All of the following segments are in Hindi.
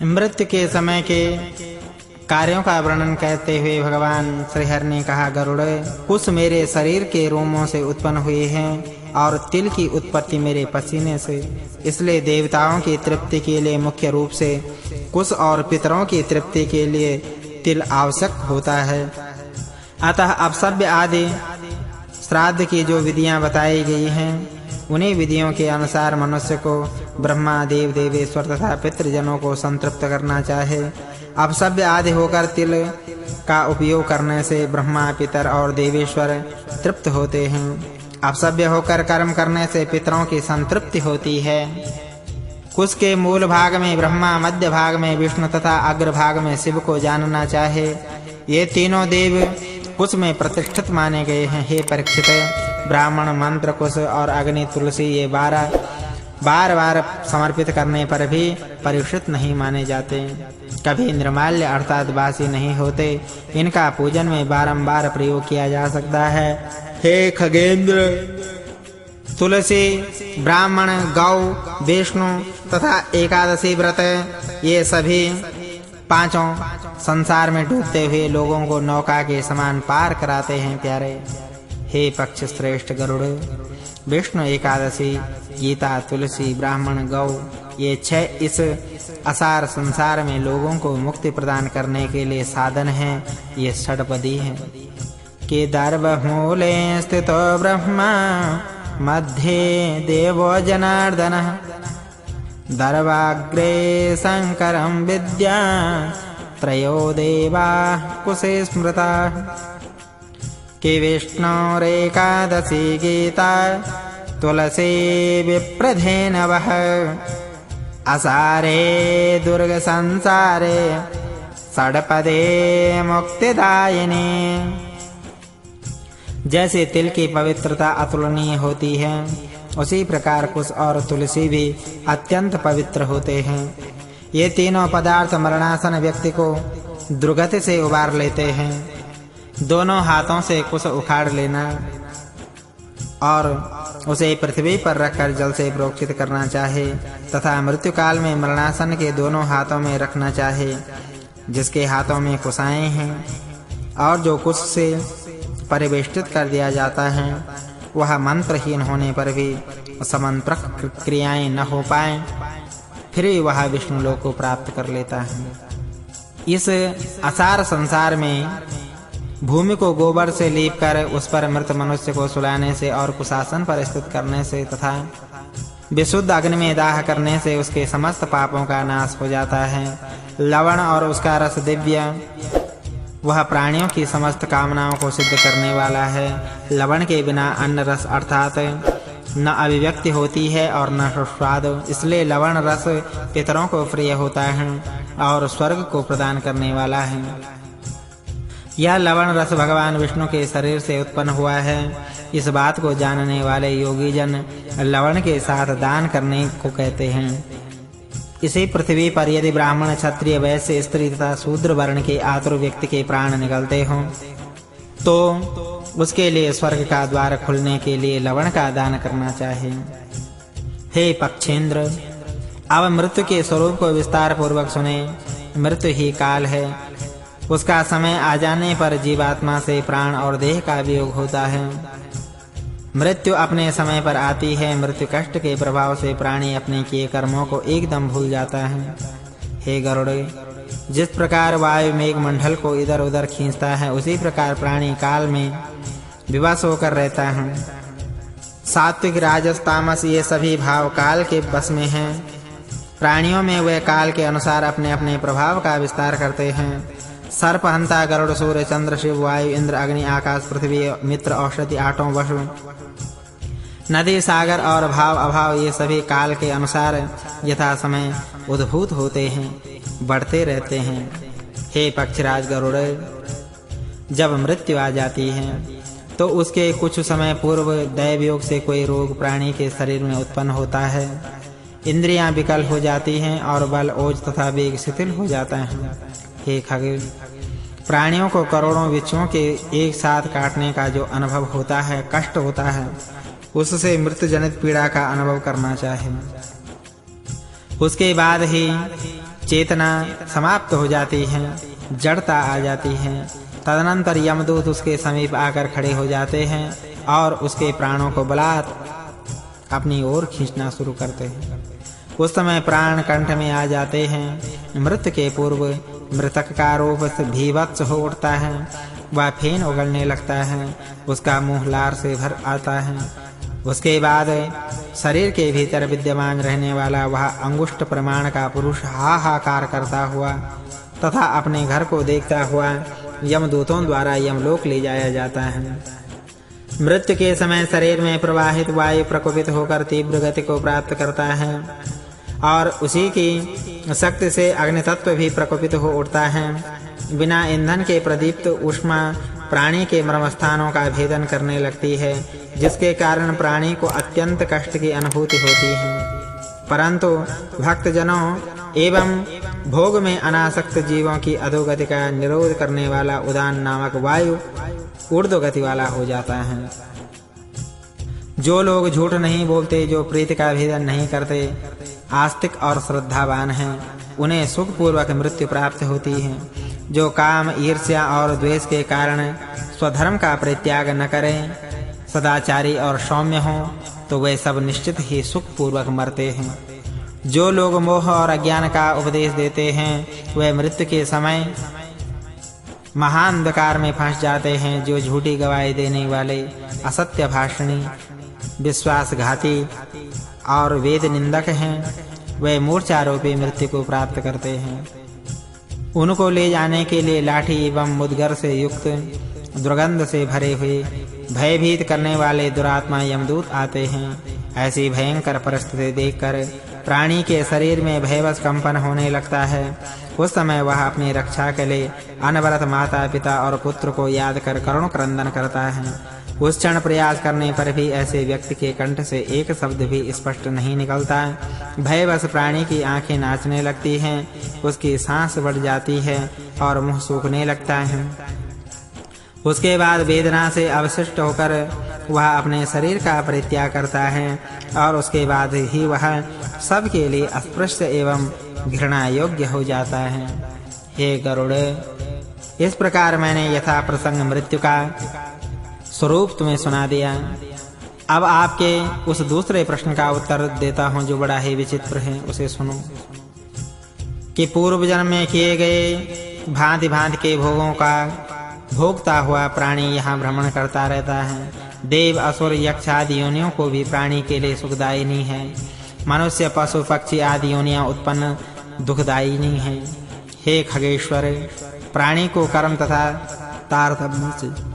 मृत्यु के समय के कार्यों का वर्णन करते हुए भगवान श्रीहरि ने कहा, गरुड़, कुछ मेरे शरीर के रोमों से उत्पन्न हुए हैं और तिल की उत्पत्ति मेरे पसीने से, इसलिए देवताओं की तृप्ति के लिए मुख्य रूप से कुश और पितरों की तृप्ति के लिए तिल आवश्यक होता है। अतः अपसव्य आदि श्राद्ध की जो विधियां बताई गई हैं, उन्हीं विधियों के अनुसार मनुष्य को ब्रह्मा, देव देवेश्वर तथा पितृजनों को संतृप्त करना चाहे। अपसव्य आदि होकर तिल का उपयोग करने से ब्रह्मा, पितर और देवेश्वर तृप्त होते हैं। अपसव्य होकर कर्म करने से पितरों की संतृप्ति होती है। कुश के मूल भाग में ब्रह्मा, मध्य भाग में विष्णु तथा अग्र भाग में शिव को जानना चाहे। ये तीनों देव कुश में प्रतिष्ठित माने गए हैं। हे परीक्षित, ब्राह्मण, मंत्र, कुश और अग्नि, तुलसी ये बार समर्पित करने पर भी परीक्षित नहीं माने जाते, कभी निर्माल्य अर्थात बासी नहीं होते। इनका पूजन में बारंबार प्रयोग किया जा सकता है। हे खगेंद्र, तुलसी, ब्राह्मण, गौ, विष्णु तथा एकादशी व्रत ये सभी पांचों संसार में डूबते हुए लोगों को नौका के समान पार कराते हैं। प्यारे हे पक्ष श्रेष्ठ गरुड़, विष्णु, एकादशी, गीता, तुलसी, ब्राह्मण, गौ ये 6 इस असार संसार में लोगों को मुक्ति प्रदान करने के लिए साधन हैं। ये षड्पदी हैं कि दर्भमूले स्थितो ब्रह्मा, मध्ये देवो जनार्दनः, दर्वाग्रे शंकरं विद्या, त्रयो देवा कुशे स्मृताः, कि विष्णोरेकादशी, गीता, तुलसी, विप्रधेनवः, असारे दुर्ग संसारे, षड्पदे मुक्तिदायिनी। जैसे तिल की पवित्रता अतुलनीय होती है, उसी प्रकार कुश और तुलसी भी अत्यंत पवित्र होते हैं। ये तीनों पदार्थ मरणासन व्यक्ति को दुर्गति से उबार लेते हैं। दोनों हाथों से कुश उखाड़ लेना और उसे पृथ्वी पर रखकर जल से प्रोक्षित करना चाहे तथा मृत्यु काल में मरणासन के दोनों हाथों में रखना चाहे। जिसके हाथों में कुशाएं हैं और जो कुश से परिवेष्टित कर दिया जाता है, वह मंत्रहीन होने पर भी समंत्रक क्रियाएं न हो पाए, फिर भी वह विष्णु लोक को प्राप्त कर लेता है। इस असार संसार में भूमि को गोबर से लीप कर उस पर मृत मनुष्य को सुलाने से और कुशासन पर स्थित करने से तथा विशुद्ध अग्नि में दाह करने से उसके समस्त पापों का नाश हो जाता है। लवण और उसका रस दिव्य, वह प्राणियों की समस्त कामनाओं को सिद्ध करने वाला है। लवण के बिना अन्न रस अर्थात न अभिव्यक्ति होती है और न स्वाद, इसलिए लवण रस पितरों को प्रिय होता है और स्वर्ग को प्रदान करने वाला है। यह लवण रस भगवान विष्णु के शरीर से उत्पन्न हुआ है। इस बात को जानने वाले योगी जन लवण के साथ दान करने को कहते हैं। इसी पृथ्वी पर यदि ब्राह्मण, क्षत्रिय, वैश्य, स्त्री तथा शूद्र वर्ण के आतुर व्यक्ति के प्राण निकलते हों, तो उसके लिए स्वर्ग का द्वार खुलने के लिए लवण का दान करना चाहिए। हे पक्षेंद्र, अब मृत्यु के स्वरूप को विस्तार पूर्वक सुने। मृत्यु ही काल है। उसका समय आ जाने पर जीवात्मा से प्राण और देह का वियोग होता है। मृत्यु अपने समय पर आती है। मृत्यु कष्ट के प्रभाव से प्राणी अपने किए कर्मों को एकदम भूल जाता है। हे गरुड़, जिस प्रकार वायु मेघ मंडल को इधर-उधर खींचता है, उसी प्रकार प्राणी काल में विवश होकर रहता है। सात्विक, राजस, तामस ये सभी भाव काल के बस में हैं। प्राणियों में वे काल के अनुसार अपने-अपने प्रभाव का विस्तार करते हैं। सर्प, हंता, गरुड़, सूर्य, चंद्र, शिव, वायु, इंद्र, अग्नि, आकाश, पृथ्वी, मित्र, औषधि, आठों वसु, नदी, सागर और भाव अभाव ये सभी काल के अनुसार यथा समय उद्भूत होते हैं, बढ़ते रहते हैं। हे पक्षराज गरुड़, जब मृत्यु आ जाती है तो उसके कुछ समय पूर्व दैवयोग से कोई रोग प्राणी के शरीर में उत्पन्न होता है। इंद्रियां विकल हो जाती हैं और बल, ओज तथा वेग शिथिल हो जाता है। हे खगे, प्राणियों को करोड़ों बिच्छुओं के एक साथ काटने का जो अनुभव होता है, कष्ट होता है, उससे मृत्यु जनित पीड़ा का अनुभव करना चाहिए। उसके बाद ही चेतना समाप्त हो जाती है, जड़ता आ जाती है। तदनंतर यमदूत उसके समीप आकर खड़े हो जाते हैं और उसके प्राणों को बलात् अपनी ओर खींचना शुरू करते हैं। उस समय प्राण कंठ में आ जाते हैं। मृत्यु के पूर्व मृतक का रूप भीभत्स हो उठता है। वह फेन उगलने लगता है, उसका मुंह लार से भर आता है। उसके बाद शरीर के भीतर विद्यमान रहने वाला वह अंगुष्ठ प्रमाण का पुरुष हाहाकार करता हुआ तथा अपने घर को देखता हुआ यमदूतों द्वारा यमलोक ले जाया जाता है। मृत्यु के समय शरीर में प्रवाहित वायु प्रकोपित होकर तीव्र गति को प्राप्त करता है और उसी की शक्ति से अग्नि तत्व भी प्रकोपित हो उठता है। बिना ईंधन के प्रदीप्त ऊष्मा प्राणी के मर्मस्थानों का भेदन करने लगती है, जिसके कारण प्राणी को अत्यंत कष्ट की अनुभूति होती है। परंतु भक्तजनों एवं भोग में अनासक्त जीवों की अधोगति का निरोध करने वाला उदान नामक वायु ऊर्ध्वगति वाला हो जाता है। जो लोग झूठ नहीं बोलते, जो प्रीति का भेदन नहीं करते, आस्तिक और श्रद्धावान हैं, उन्हें सुखपूर्वक मृत्यु प्राप्त होती है। जो काम, ईर्ष्या और द्वेष के कारण स्वधर्म का परित्याग न करें, सदाचारी और सौम्य हों, तो वे सब निश्चित ही सुखपूर्वक मरते हैं। जो लोग मोह और अज्ञान का उपदेश देते हैं, वे मृत्यु के समय महान अंधकार में फंस जाते हैं। जो झूठी गवाही देने वाले, असत्य भाषणी, विश्वासघाती और वेद निंदक हैं, वे मूर्छारोपी मृत्यु को प्राप्त करते हैं। उनको ले जाने के लिए लाठी एवं मुद्गर से युक्त, दुर्गंध से भरे हुए, भयभीत करने वाले दुरात्मा यमदूत आते हैं। ऐसी भयंकर परिस्थिति देखकर प्राणी के शरीर में भयवश कंपन होने लगता है। उस समय वह अपनी रक्षा के लिए अनवरत माता, पिता और पुत्र को याद कर करुण क्रंदन करता है। उस क्षण प्रयास करने पर भी ऐसे व्यक्ति के कंठ से एक शब्द भी स्पष्ट नहीं निकलता। भयवश प्राणी की आंखें नाचने लगती हैं, उसकी सांस बढ़ जाती है और मुंह सूखने लगता है। उसके बाद वेदना से अवशिष्ट होकर वह अपने शरीर का परित्याग करता है और उसके बाद ही वह सबके लिए अस्पृश्य एवं घृणा योग्य हो जाता है। हे गरुड़, इस प्रकार मैंने यथा प्रसंग मृत्यु का स्वरूप तुम्हें सुना दिया। अब आपके उस दूसरे प्रश्न का उत्तर देता हूँ जो बड़ा ही विचित्र है, उसे सुनो। कि पूर्व जन्म में किए गए भांति-भांति के भोगों का भोगता हुआ प्राणी यहाँ भ्रमण करता रहता है। देव, असुर, यक्ष आदि योनियों को भी प्राणी के लिए सुखदायी नहीं है। मनुष्य, पशु, पक्षी आदि योनियां उत्पन्न दुखदायी नहीं है। हे खगेश्वर, प्राणी को कर्म तथा तारतम्य से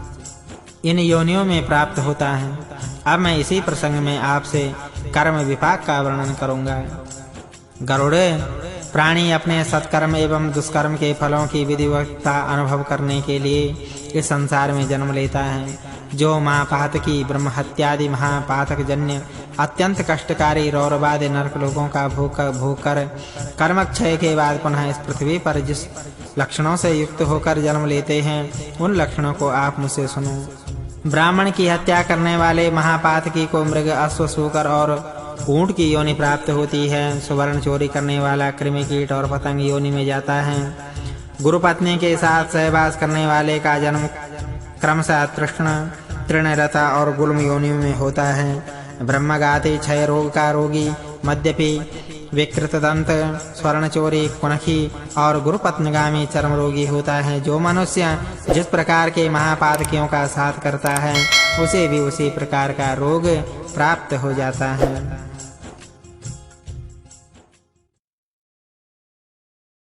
इन योनियों में प्राप्त होता है। अब मैं इसी प्रसंग में आपसे कर्म विपाक का वर्णन करूंगा। गरुड़, प्राणी अपने सत्कर्म एवं दुष्कर्म के फलों की विधिवत्ता अनुभव करने के लिए इस संसार में जन्म लेता है। जो महापातकी, ब्रह्म हत्यादि महापातक जन्य अत्यंत कष्टकारी रौरवादि नरक लोकों का भोग कर कर्मक्षय के बाद पुनः इस पृथ्वी पर जिस लक्षणों से युक्त होकर जन्म लेते हैं, उन लक्षणों को आप मुझसे सुनो। ब्राह्मण की हत्या करने वाले महापातकी को मृग, अश्व, सूकर और ऊंट की योनि प्राप्त होती है। सुवर्ण चोरी करने वाला कृमि, कीट और पतंग योनि में जाता है। गुरुपत्नी के साथ सहवास करने वाले का जन्म क्रमशः तृष्ण, तृणरता और गुल्म योनियों में होता है। ब्रह्मघाती, क्षय रोग का रोगी, मद्यपी, विकृत दंत, स्वर्ण चोरी, कुनखी और गुरुपत्नगामी चर्म रोगी होता है। जो मनुष्य जिस प्रकार के महापातकियों का साथ करता है, उसे भी उसी प्रकार का रोग प्राप्त हो जाता है।